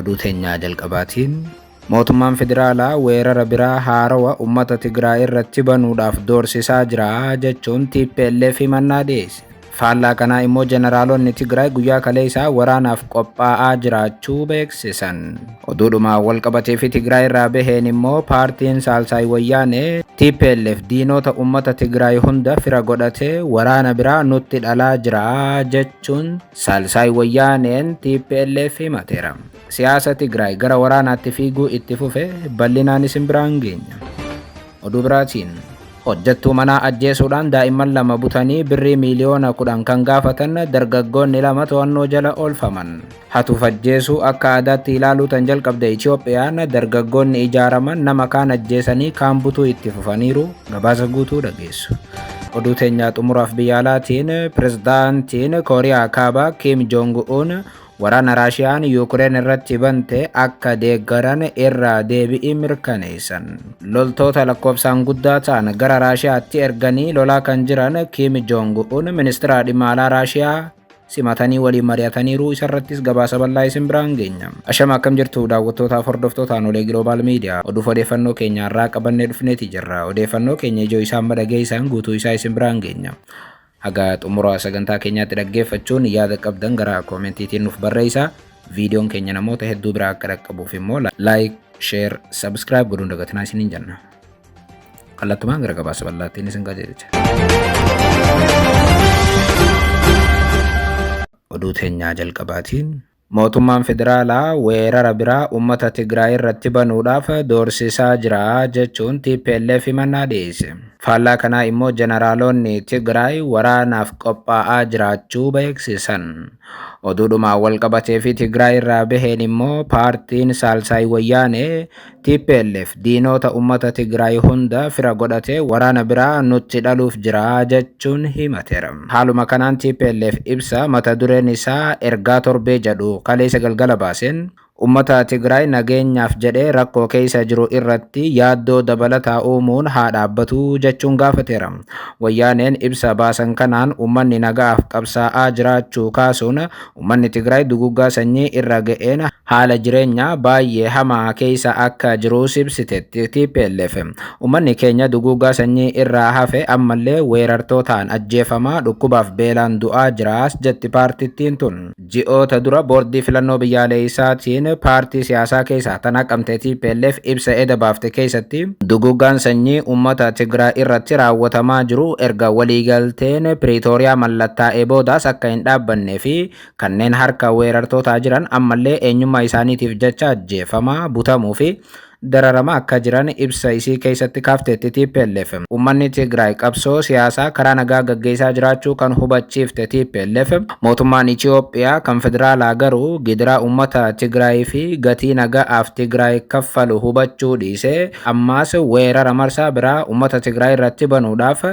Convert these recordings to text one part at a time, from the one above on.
oduu teenyaa jalqabaatiin mootummaan federaalaa weerara biraa haarawaa uummata Tigraay irratti banuudhaaf doorsisaa jira jechuun TPLF himannaa dhiyeesse. Faallaa kanaa immoo jeneraalonni Tigraay guyyaa kaleessaa waraanaaf qophaa'aa jiraachuu beeksisan. Oduudhuma walqabatee fi Tigraay irraa baheen immoo paartiin Saalsaay Wayyaanee TPLF diinota uummata Tigraay hunda fira godhatee waraana biraa nutti dhalaa jira jechuun Saalsaay Wayyaaneen TPLF himateera. Siyaasa Tigraay gara waraanaatti fiiguu itti fufe bal'inaan isin biraan geenya. Oduu biraatiin hojjettuu manaa ajjeesuudhaan daa'imman lama butanii birrii miliyoona 10 kan gaafatan dargaggoonni lama to'annoo jala oolfaman. Hatuuf ajjeesuu akka aadaatti ilaaluu tan jalqabde Itoophiyaan dargaggoonni ijaaraman nama kaan ajjeesanii kaan butuu itti fufaniiru. Gabaasa guutuu dhageessu. Oduu teenyaa xumuraaf biyya alaatiin pirezidaantiin Kooriyaa Kaabaa Kim Jong-un waraana Raashiyaan Yuukireen irratti bante akka deeggaran irraa deebi'ii mirkaneessan. Loltoota lakkoofsaan guddaa ta'an gara Raashiyaatti erganii lolaa kan jiran Kim Jong-un ministeera dhimma alaa Raashiyaa simatanii waliin mari'ataniiru. Isarrattis gabaasa bal'aa isin biraan geenya. Ashama akkam jirtu daawwattootaaf hordoftootaan olee Global Media oduuf odeeffannoo keenya irraa qabannee dhufneeti jirra. Odeeffannoo keenya ijoo isaan madhageessan guutuu isaa isin biraan geenya. Haga xumura sagantaa keenyaatti dhaggeeffachuun yaada qabdan gara koomentiitiin nuuf barreessaa. Viidiyoon keenya namoota hedduu biraa akka dhaqqabuuf immoo like, share, subscribe godhuun dagatinaa isiniin jenna. Kallattumaan gara gabaasa bal'aattiin isin qajeelcha. Oduu teenyaa jalqabaatiin mootummaan federaalaa weerara biraa uummata Tigraay irratti banuudhaaf doorsisaa jira jechuun TPLF himannaa dhiyeesse. Faallaa kanaa immoo jeneraalonni Tigraay waraanaaf qophaa'aa jiraachuu beeksisan. Oduudhuma walqabatee fi Tigraay irraa baheen immoo paartiin Saalsaay Wayyaanee TPLF diinota uummata Tigraay hunda fira godhatee waraana biraa nutti dhaluuf jira jechuun himateera. Haaluma kanaan TPLF ibsa mata dureen isaa ergaa torbee jedhu kaleessa galgala baaseen ummata Tigraay nageenyaaf jedhee rakkoo keessa jiru irratti yaaddoo dabalataa uumuun haa dhaabbatu jechuun gaafateera. Wayyaaneen ibsa baasan kanaan ummanni nagaaf qabsaa'aa jiraachuu kaasuun ummanni Tigraay duguggaa sanyii irra ga'een haala jireenyaa baay'ee hamaa keessa akka jiru ibsiteetti TPLF. Ummanni keenya duguggaa sanyii irraa hafe ammallee weerartootaan ajjeefamaa dhukkubaaf beelaan du'aa jiraas jetti paartittiin tun. Ji'oota dura boordii filannoo biyyaalessaatiin paartii siyaasaa keessaa tan haqamte TPLF ibsa eda baafte keessatti duguggaan sanyii uummata Tigraay irratti raawwatamaa jiru erga waliigalteen Piriitooriyaa mallattaa'ee boodaas akka hin dhaabbannee fi kanneen harka weerartootaa jiran ammallee eenyummaa isaaniitiif jecha ajjeefamaa butamuu fi dararama akka jiran ibsa isii keessatti kaafteetti TPLF. Uummanni Tigraay qabsoo siyaasaa karaa nagaa gaggeessaa jiraachuu kan hubachiifte TPLF mootummaan Itoophiyaa kan federaalaa garuu gidiraa uummata Tigraay fi gatii nagaaf Tigraay kaffalu hubachuu dhiisee ammaas weerara marsaa biraa uummata Tigraay irratti banuudhaaf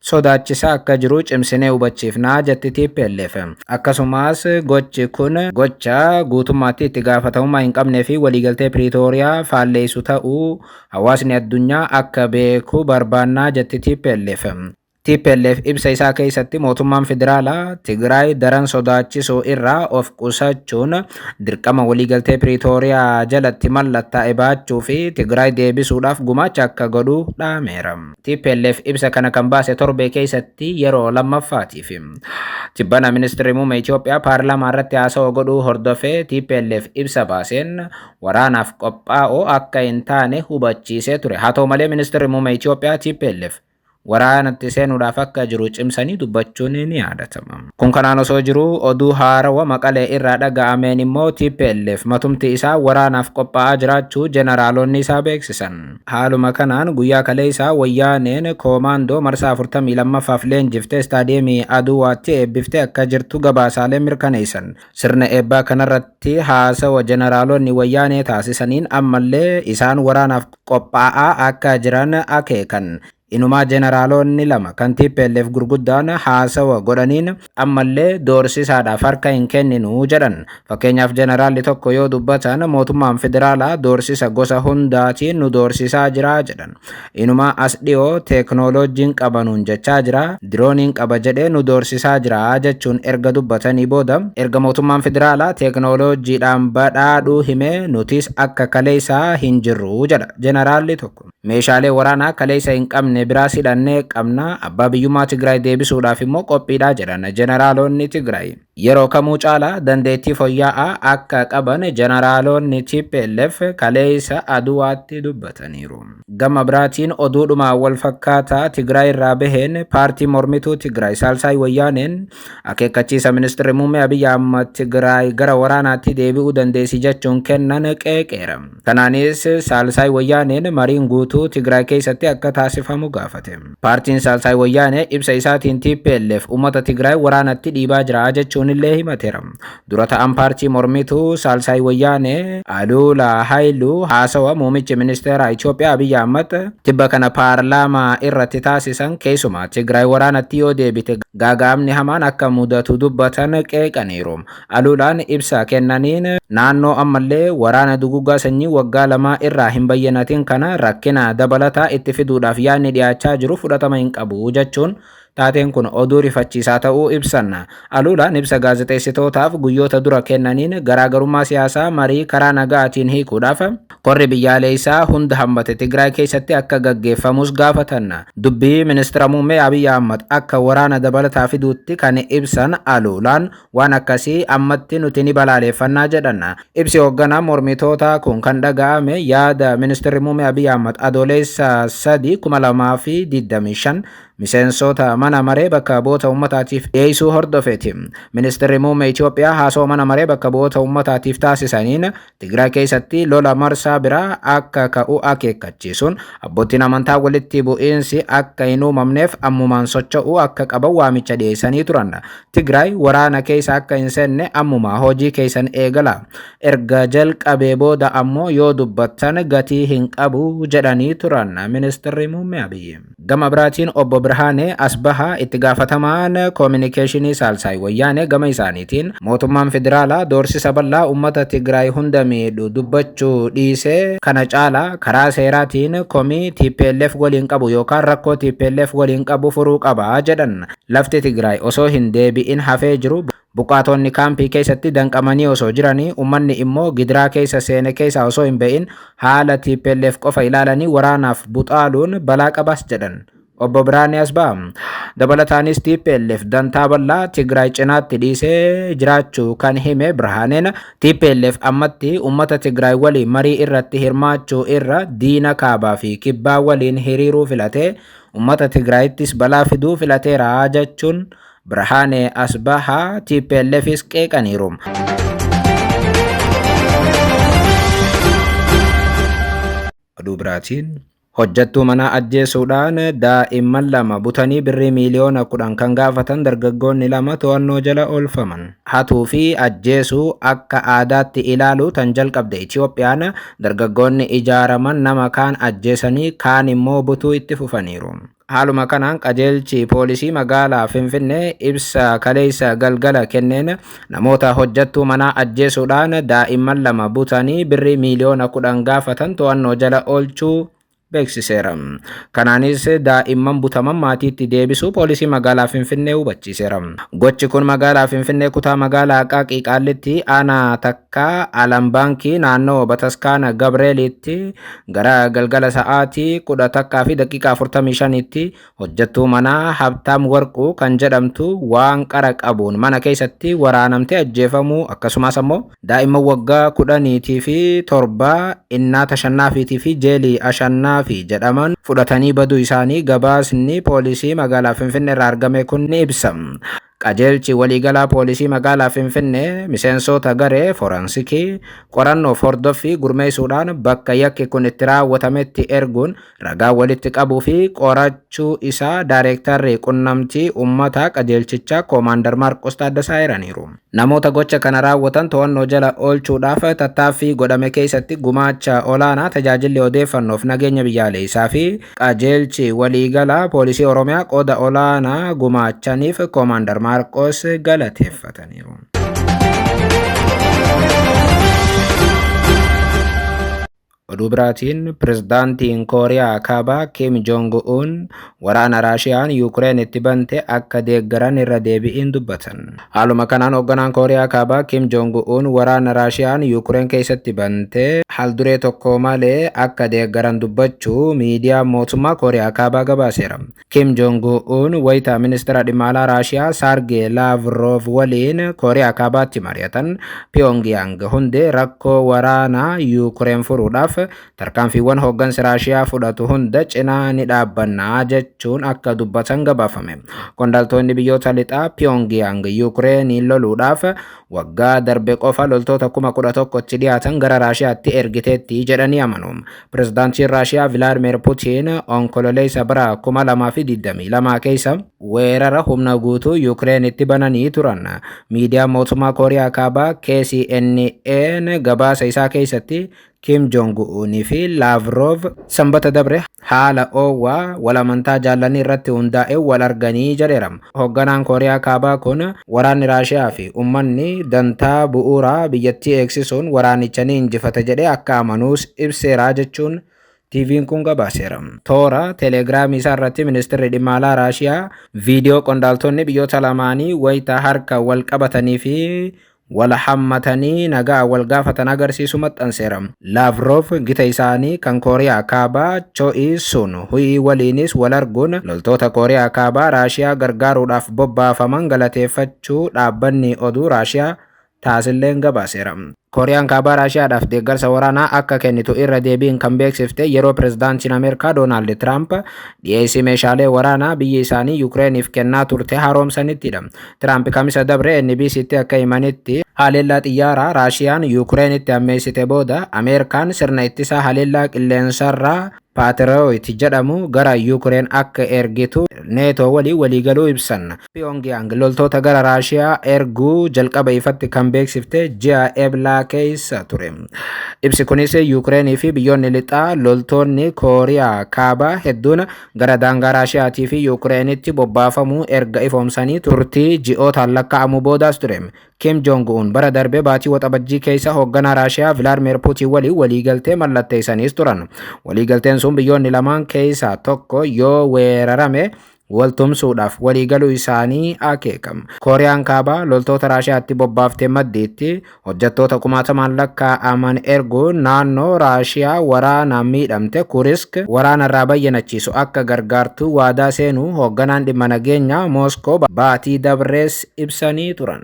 sodaachisaa akka jiru cimsinee hubachiifnaa jetti TPLF. Akkasumas gochi kun gocha guutummaatti itti gaafatamummaa hin qabnee fi waliigaltee Piriitooriyaa faalleessu ta'uu hawaasni addunyaa akka beeku barbaannaa jetti TPLF. TPLF ibsa isaa keessatti mootummaan federaalaa Tigraay daran sodaachisuu irraa of qusachuun dirqama waliigaltee Piriitooriyaa jalatti mallattaa'e baachuu fi Tigraay deebisuudhaaf gumaacha akka godhu dhaameera. TPLF ibsa kana kan baase torbee keessatti yeroo lammaffaatiif. Tibbana ministeerri muummee Itoophiyaa paarlaamaa irratti haasawaa godhuu hordofee TPLF ibsa baaseen waraanaaf qophaa'oo akka hin taane hubachiisee ture. Haa ta'u malee ministeerri muummee Itoophiyaa TPLF waraanatti seenuudhaaf akka jiru cimsanii dubbachuun ni yaadatama. Kun kanaan osoo jiru oduu haarawaa Maqalee irraa dhaga'ameen immoo TPLF matumti isaa waraanaaf qophaa'aa jiraachuu jeneraalonni isaa beeksisan. Haaluma kanaan guyyaa kaleessaa Wayyaaneen koomaandoo marsaa 42ffaaf leenjiftee istaadiyeemii Aduwaatti eebbiftee akka jirtu gabaasaaleen mirkaneessan. Sirna eebbaa kanarratti haasawa jeneraalonni Wayyaanee taasisaniin ammallee isaan waraanaaf qophaa'aa akka jiran akeekan. Inumaa jeneraalonni lama kan TPLF gurguddaan haasawa godhaniin ammallee doorsisaadhaaf harka hin kenninu jedhan. Fakkeenyaaf jeneraalli tokko yoo dubbatan mootummaan federaalaa doorsisa gosa hundaatiin nu doorsisaa jira jedhan. Inumaa as dhiyoo teeknooloojiin qabanuun jechaa jira, dirooniin qaba jedhee nu doorsisaa jira jechuun erga dubbatanii booda erga mootummaan federaalaa teeknooloojiidhaan badhaadhuu himee nutis akka kaleessaa hin jirru jedha jeneraalli tokko. Meeshaalee waraanaa kaleessa hin qabne biraas hidhannee qabna, abbaa biyyummaa Tigraay deebisuudhaaf immoo qophiidha jedhan jeneraalonni Tigraay. Yeroo kamuu caalaa dandeettii fooyya'aa akka qaban jeneraalonni TPLF kaleessa aduwaatti dubbataniiru. Gama biraatiin oduudhuma wal fakkaataa Tigraay irraa baheen paartii mormituu Tigraay Saalsaay Wayyaaneen akeekkachiisa ministeerri muummee Abiyyi Ahmad Tigraay gara waraanaatti deebi'uu dandeessi jechuun kennan qeeqeera. Kanaanis Saalsaay Wayyaaneen mariin guutuu Tigraay keessatti akka taasifamu gaafate. Paartiin Saalsaay Wayyaanee ibsa isaatiin TPLF uummata Tigraay waraanatti dhiibaa jira jechuun illee himateera. Dura ta'an paartii mormituu Saalsaay Wayyaanee Aluula Haayiluu haasawa muummichi ministeera Itoophiyaa Abiyyi Ahmad tibba kana paarlaamaa irratti taasisan keessumaa Tigraay waraanatti yoo deebite gaagaamni hamaan akka mudatu dubbatan qeeqaniiru. Aluulaan ibsa kennaniin naannoo ammallee waraana duguuggaa sanyii waggaa lamaa irraa hin bayyanatin kana rakkina dabalataa itti fiduudhaaf yaadni dhiyaachaa jiru fudhatama hin qabu jechuun taateen kun oduu rifachiisaa ta'uu ibsan. Aluulaan ibsa gaazexeessitootaaf guyyoota dura kennaniin garaagarummaa siyaasaa marii karaa nagaatiin hiikuudhaaf korri biyyaalessaa hunda hammate Tigraay keessatti akka gaggeeffamus gaafatan. Dubbii ministeera muummee Abiyyi Ahmad akka waraana dabalataa fiduutti kan ibsan Aluulaan waan akkasii ammatti nuti ni balaaleffannaa jedhan. Ibsi hoogganaa mormitootaa kun kan dhaga'ame yaada ministeerri muummee Abiyyi Ahmad adoolessa 3 2025 miseensota mana maree bakka bu'oota uummataatiif dhiyeessuu hordofeeti. Ministeerri muummee Itoophiyaa haasoo mana maree bakka bu'oota uummataatiif taasisaniin Tigraay keessatti lola marsaa biraa akka ka'u akeekkachiisuun abbootiin amantaa walitti bu'iinsi akka hin uumamneef ammumaan socho'uu akka qaban waamicha dhiyeessanii turan. Tigraay waraana keessa akka hin seenne ammumaa hojii keessan eegala. Erga jalqabee booda ammoo yoo dubbattan gatii hin qabu jedhanii turan ministeerri muummee Abiyyi. Gama biraatiin obbo Birhaanee Asbahaa itti gaafatamaan koominikeeshinii Saalsaay Wayyaanee gama isaaniitiin mootummaan federaalaa doorsisa bal'aa uummata Tigraay hunda miidhu dubbachuu dhiisee kana caalaa karaa seeraatiin komii TPLF waliin qabu yookaan rakkoo TPLF waliin qabu furuu qaba jedhan. Lafti Tigraay osoo hin deebi'in hafee jiru buqqaatonni kaampii keessatti danqamanii osoo jiranii uummanni immoo gidiraa keessa seene keessa osoo hin ba'in haala TPLF qofa ilaalanii waraanaaf buxaaluun balaa qabas jedhan. Obbo Birhaanee Asbahaa dabalataanis TPLF dantaa bal'aa Tigraay cinaatti dhiisee jiraachuu kan hime Birhaaneen TPLF ammatti uummata Tigraay waliin marii irratti hirmaachuu irra diina kaabaa fi kibbaa waliin hiriiruu filatee uummata Tigraayittis balaa fiduu filateera jechuun Birhaanee Asbahaa TPLFis qeeqaniiru. Oduu biraatiin hojjattuu manaa ajjeesuudhaan daa'imman lama butanii birrii miliyoona 10 kan gaafatan dargaggoonni lama to'annoo jala oolfaman. Hatuu fi ajjeesuu akka aadaatti ilaaluu tan jalqabde Itoophiyaan dargaggoonni ijaaraman nama kaan ajjeesanii kaan immoo butuu itti fufaniiru. Haaluma kanaan qajeelchi poolisii magaalaa Finfinnee ibsa kaleessa galgala kenneen namoota hojjattuu manaa ajjeesuudhaan daa'imman lama butanii birrii miliyoona 10 gaafatan to'annoo jala oolchuu beeksiseera. Kanaanis daa'imman butaman maatiitti deebisuu poolisii magaalaa Finfinnee hubachiiseera. Gochi kun magaalaa Finfinnee kutaa magaalaa Qaaqii Qaallitti aanaa takka Alambaankii naannoo Bataskaana Gabreelitti gara galgala sa'aatii 11 fi daqiiqaa 45tti hojjattuu manaa Habtaam Warquu kan jedhamtu waan qara qabuun mana keessatti waraanamtee ajjeefamuu akkasumas ammoo daa'imman waggaa 10 fi 7 innaata shannaafiitii fi jeelii ashannaa fi jedhaman fudhatanii baduu isaanii gabaasni poolisii magaalaa Finfinnee irraa argame kun ni ibsa. Qajeelchi waliigalaa poolisii magaalaa Finfinnee miseensota garee forensikii qorannoo hordoffii gurmeessuudhaan bakka yakki kun itti raawwatametti erguun ragaa walitti qabuu fi qorachuu isaa Daayirektarri qunnamtii uummataa qajeelchichaa Koomaandar Maarqos Taaddasaa eeraniiru. Namoota gocha kana raawwatan to'annoo jala oolchuudhaaf tattaaffii godhame keessatti gumaacha olaanaa tajaajilli odeeffannoof nageenya biyyaalessaa fi qajeelchi waliigalaa poolisii Oromiyaa qooda olaanaa gumaachaniif Koomaandar Maarqos galateeffataniiru. Oduu biraatiin pirezidaantiin Kooriyaa Kaabaa Kim Jong-un waraana Raashiyaan Yuukireenitti bante akka deeggaran irra deebi'iin dubbatan. Haaluma kanaan hoogganaan Kooriyaa Kaabaa Kim Jong-un waraana Raashiyaan Yuukireen keessatti bante haalduree tokko malee akka deeggaran dubbachuu miidiyaa mootummaa Kooriyaa Kaabaa gabaaseera. Kim Jong-un wayita ministeera dhimma alaa Raashiyaa Saargee Laavrov waliin Kooriyaa Kaabaatti mari'atan Pyongyang hundee rakkoo waraanaa Yuukireen furuudhaaf tarkaanfiiwwan hooggansi Raashiyaa fudhatu hunda cinaa ni dhaabbannaa jechuun akka dubbatan gabaafame. Qondaaltonni biyyoota lixaa Pyongyang Yuukireen loluudhaaf waggaa darbe qofa loltoota 11,000tti dhiyaatan gara Raashiyaatti ergiteetti jedhanii amanu. Pirezidaantiin Raashiyaa Vilaadimir Puutiin onkololeessa bara 2022 keessa weerara humna guutuu Yuukireenitti bananii turan. Miidiyaa mootummaa Kooriyaa Kaabaa KCNN gabaasa isaa keessatti Kim Jong-un fi Laavrov sanbata dabre haala oowwaa walamantaa jaallanii irratti hundaa'e wal arganii jedheera. Hoogganaan Kooriyaa Kaabaa kun waraanni Raashiyaa fi uummanni dantaa bu'uuraa biyyattii eegsisuun waraanicha ni injifata jedhee akka amanuus ibseera jechuun TV'n kun gabaaseera. Toora Telegiraamii isaa irratti ministeerri dhimma alaa Raashiyaa viidiyoo qondaaltonni biyyoota lamaanii wayita harka wal qabatanii fi wal hammatanii nagaa wal gaafatan agarsiisu maxxanseera. Laavrov gita isaanii kan Kooriyaa Kaabaa Choi Sun-hui waliinis wal arguun loltoota Kooriyaa Kaabaa Raashiyaa gargaaruudhaaf bobbaafaman galateeffachuu dhaabbanni oduu Raashiyaa taasilleen gabaaseera. Kooriyaan Kaabaa Raashiyaadhaaf deeggarsa waraanaa akka kennitu irra deebiin kan beeksifte yeroo pirezidaantiin Ameerikaa Doonaald Tiraamp dhiyeessii meeshaalee waraanaa biyya isaanii Yuukireeniif kennaa turte haaromsanittidha. Tiraamp kamisa dabre NBC'tti akka himanitti haleellaa xiyyaaraa Raashiyaan Yuukireenitti ammeessite booda Ameerikaan sirna ittisaa haleellaa qilleensarraa Patriot jedhamu gara Yuukireen akka ergitu neetoo waliigaluu ibsan. Pyongyang loltoota gara Raashiyaa erguu jalqaba ifatti kan beeksifte ji'a eblaa keessa ture. Ibsi kunis Yuukireenii fi biyyoonni lixaa loltoonni Kooriyaa Kaabaa hedduun gara daangaa Raashiyaatii fi Yuukireenitti bobbaafamuu erga ifoomsanii turtii ji'ootaan lakkaa'amuu boodaas ture. Kim Jong-un bara darbe baatii waxabajjii keessa hoogganaa Raashiyaa Vilaadimir Puutiin waliin waliigaltee mallatteessaniis turan. Waliigalteen sun biyyoonni lamaan keessaa tokko yoo weerarame waltumsuudhaaf waliigaluu isaanii akeekama. Kooriyaan Kaabaa loltoota Raashiyaatti bobbaaftee maddiitti hojjettoota 1,000 lakkaa'aman erguun naannoo Raashiyaa waraanaan miidhamte Kurisk waraanarraa bayyanachiisu akka gargaartu waadaa seenuu hoogganaan dhimma nageenyaa Mooskoo baatii dabrees ibsanii turan.